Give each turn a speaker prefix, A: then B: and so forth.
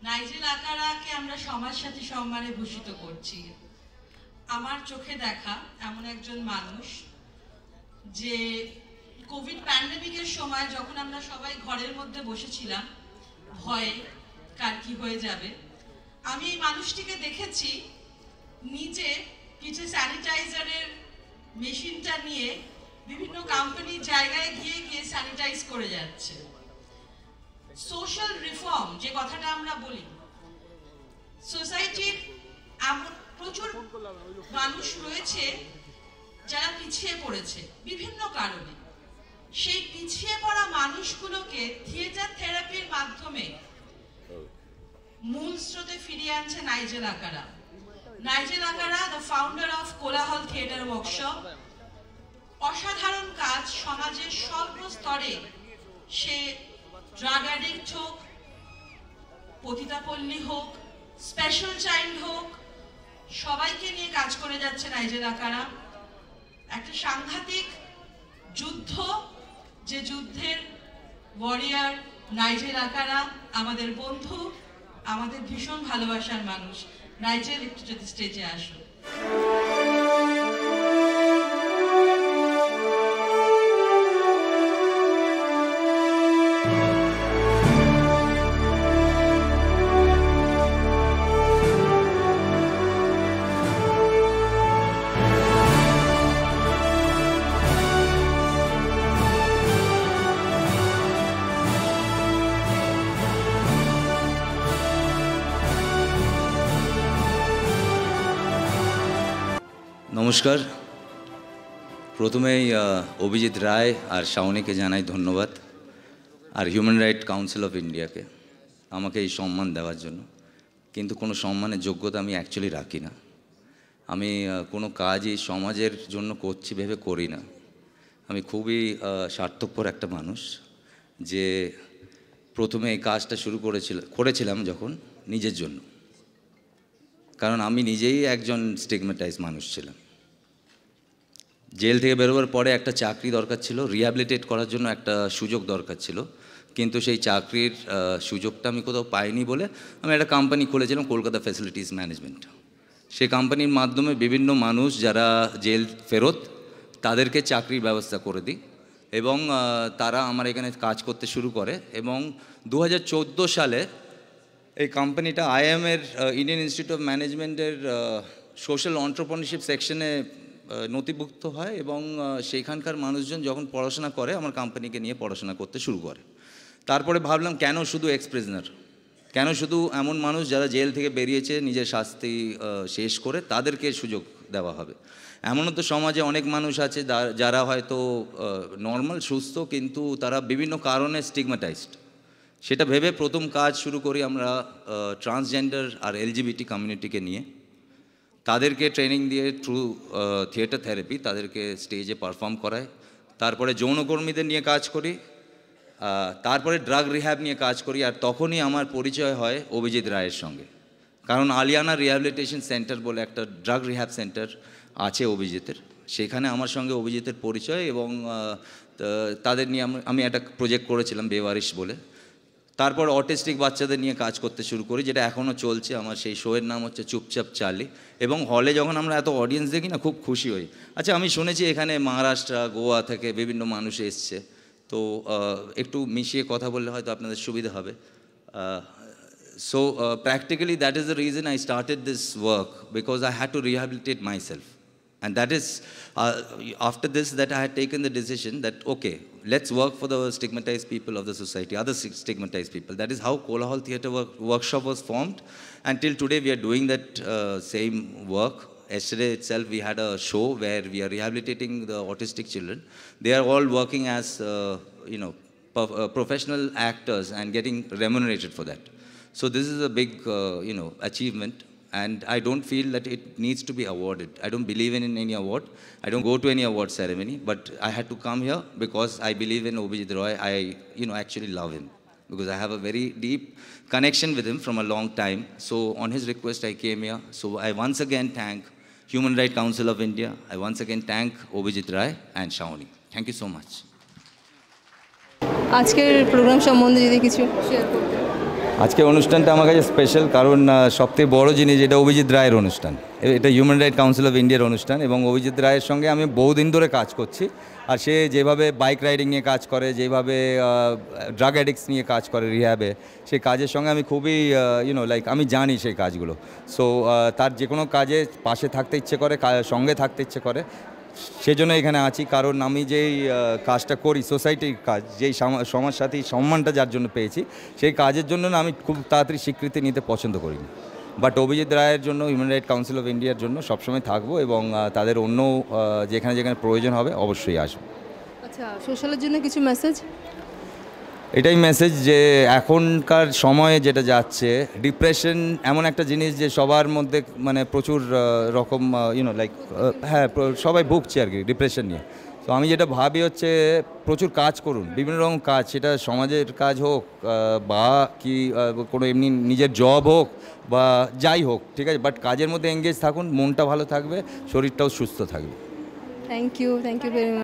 A: Nigel আকারাকে আমরা সমাজসাথী সম্মানে ভূষিত করছি। আমার চোখে দেখা এমন একজন মানুষ যে কোভিড প্যান্ডেমিকের সময় যখন আমরা সবাই ঘরের মধ্যে বসেছিলাম ভয়ে কার কি হয়ে যাবে, আমি এই মানুষটিকে দেখেছি নিজে পিঠে স্যানিটাইজারের মেশিনটা নিয়ে বিভিন্ন কোম্পানির জায়গায় গিয়ে গিয়ে স্যানিটাইজ করে যাচ্ছে। সোশ্যাল রিফর্ম যে কথাটা আমরা বলি, সোসাইটির এমন প্রচুর মানুষ রয়েছে যারা পিছিয়ে পড়েছে বিভিন্ন কারণে। সেই পিছিয়ে পড়া মানুষগুলোকে থিয়েটার থেরাপির মাধ্যমে মূল স্রোতে ফিরিয়ে আনছে Nigel Akkara. Nigel Akkara, the founder of Kolahal theatre workshop, অসাধারণ কাজ সমাজের সর্বস্তরে, সে ড্রাগ অ্যাডিক্ট হোক, পতিতাপল্লী হোক, স্পেশাল চাইল্ড হোক, সবাইকে নিয়ে কাজ করে যাচ্ছে নাইজেল আকারা। একটা সাংঘাতিক যুদ্ধ, যে যুদ্ধের ওয়ারিয়ার নাইজেল আকারা, আমাদের বন্ধু, আমাদের ভীষণ ভালোবাসার মানুষ। নাইজেল, একটু যদি স্টেজে আসো।
B: নমস্কার। প্রথমেই অভিজিৎ রায় আর শাওনীকে জানাই ধন্যবাদ, আর হিউম্যান রাইট কাউন্সিল অফ ইন্ডিয়াকে আমাকে এই সম্মান দেওয়ার জন্য। কিন্তু কোনো সম্মানের যোগ্যতা আমি অ্যাকচুয়ালি রাখি না। আমি কোনো কাজই সমাজের জন্য করছি ভেবে করি না। আমি খুবই স্বার্থপর একটা মানুষ, যে প্রথমে এই কাজটা শুরু করেছিলাম যখন নিজের জন্য, কারণ আমি নিজেই একজন স্টিগম্যাটাইজ মানুষ ছিলাম। জেল থেকে বেরোবার পরে একটা চাকরি দরকার ছিল, রিহ্যাবিলিটেট করার জন্য একটা সুযোগ দরকার ছিল, কিন্তু সেই চাকরির সুযোগটা আমি কোথাও পাইনি বলে আমি একটা কোম্পানি খুলেছিলাম, কলকাতা ফ্যাসিলিটিস ম্যানেজমেন্ট। সেই কোম্পানির মাধ্যমে বিভিন্ন মানুষ যারা জেল ফেরত, তাদেরকে চাকরির ব্যবস্থা করে দিই, এবং তারা আমার এখানে কাজ করতে শুরু করে। এবং 2014 সালে এই কোম্পানিটা আইএমের ইন্ডিয়ান ইনস্টিটিউট অফ ম্যানেজমেন্টের সোশ্যাল অন্টারপ্রেনারশিপ সেকশনে নথিভুক্ত হয়, এবং সেইখানকার মানুষজন যখন পড়াশোনা করে আমার কোম্পানিকে নিয়ে পড়াশোনা করতে শুরু করে। তারপরে ভাবলাম, কেন শুধু এক্স প্রিজনার, কেন শুধু এমন মানুষ যারা জেল থেকে বেরিয়েছে নিজের শাস্তি শেষ করে তাদেরকে সুযোগ দেওয়া হবে। এমনও তো সমাজে অনেক মানুষ আছে যারা হয়তো নর্মাল সুস্থ, কিন্তু তারা বিভিন্ন কারণে স্টিগম্যাটাইজড। সেটা ভেবে প্রথম কাজ শুরু করি আমরা ট্রান্সজেন্ডার আর এলজিবিটি কমিউনিটিকে নিয়ে। তাদেরকে ট্রেনিং দিয়ে থ্রু থিয়েটার থেরাপি তাদেরকে স্টেজে পারফর্ম করায়। তারপরে যৌনকর্মীদের নিয়ে কাজ করি, তারপরে ড্রাগ রিহ্যাব নিয়ে কাজ করি। আর তখনই আমার পরিচয় হয় অভিজিৎ রায়ের সঙ্গে, কারণ আলিয়ানা রিহ্যাবিলিটেশন সেন্টার বলে একটা ড্রাগ রিহ্যাব সেন্টার আছে অভিজিতের, সেখানে আমার সঙ্গে অভিজিতের পরিচয়। এবং তাদের নিয়ে আমি একটা প্রজেক্ট করেছিলাম বেওয়ারিশ বলে। তারপর অটিস্টিক বাচ্চাদের নিয়ে কাজ করতে শুরু করি, যেটা এখনও চলছে। আমার সেই শোয়ের নাম হচ্ছে চুপচাপ চার্লি। এবং হলে যখন আমরা এত অডিয়েন্স দেখি না, খুব খুশি হই। আচ্ছা, আমি শুনেছি এখানে মহারাষ্ট্র, গোয়া থেকে বিভিন্ন মানুষ এসছে, তো একটু মিশিয়ে কথা বললে হয়তো আপনাদের সুবিধা হবে। So practically that is the reason I started this work, because I had to rehabilitate myself. And that is after this that I had taken the decision that okay, let's work for the stigmatized people of the society, other stigmatized people. That is how Kollahal Theatre Workshop was formed. Until today we are doing that same work. Yesterday itself we had a show where we are rehabilitating the autistic children. They are all working as professional actors and getting remunerated for that. So this is a big achievement, and I don't feel that it needs to be awarded. I don't believe in any award. I don't go to any award ceremony, but I had to come here because I believe in Abhijit Roy. I actually love him, because I have a very deep connection with him from a long time. So on his request I came here. So I once again thank Human Rights Council of India. I once again thank Abhijit Roy and Shawni. Thank you so much.
C: আজকের programme সম্বন্ধে যদি কিছু share করতে।
B: আজকে অনুষ্ঠানটা আমার কাছে special, কারণ সবথেকে বড় জিনিস এটা অভিজিৎ রায়ের অনুষ্ঠান। এটা হিউম্যান রাইট কাউন্সিল অফ ইন্ডিয়ার অনুষ্ঠান এবং অভিজিৎ রায়ের সঙ্গে আমি বহুদিন ধরে কাজ করছি। আর সে যেভাবে বাইক রাইডিং নিয়ে কাজ করে, যেভাবে ড্রাগ অ্যাডিক্টস নিয়ে কাজ করে রিহ্যাবে, সেই কাজের সঙ্গে আমি খুবই আমি জানি সেই কাজগুলো। সো তার যে কোনো কাজে পাশে থাকতে ইচ্ছে করে, সঙ্গে থাকতে ইচ্ছে করে, সেজন্য এখানে আছি। কারণ আমি যেই কাজটা করি, সোসাইটির কাজ, যেই সমাজসাথী সম্মানটা যার জন্য পেয়েছি, সেই কাজের জন্য না আমি খুব তাড়াতাড়ি স্বীকৃতি নিতে পছন্দ করি না। বাট অভিজিৎ রায়ের জন্য, হিউম্যান রাইট কাউন্সিল অফ ইন্ডিয়ার জন্য সবসময় থাকবো এবং তাদের অন্য যেখানে যেখানে প্রয়োজন হবে অবশ্যই আসবো।
C: আচ্ছা, সোশ্যালের জন্য কিছু মেসেজ?
B: এটাই মেসেজ যে এখনকার সময়ে যেটা যাচ্ছে, ডিপ্রেশন এমন একটা জিনিস যে সবার মধ্যে মানে প্রচুর রকম হ্যাঁ সবাই ভুগছে আর কি ডিপ্রেশন নিয়ে। তো আমি যেটা ভাবি হচ্ছে প্রচুর কাজ করুন, বিভিন্ন রকম কাজ, সেটা সমাজের কাজ হোক বা কি কোনো এমনি নিজের জব হোক বা যাই হোক, ঠিক আছে, বাট কাজের মধ্যে এঙ্গেজ থাকুন, মনটা ভালো থাকবে, শরীরটাও সুস্থ থাকবে।
C: Thank you very much.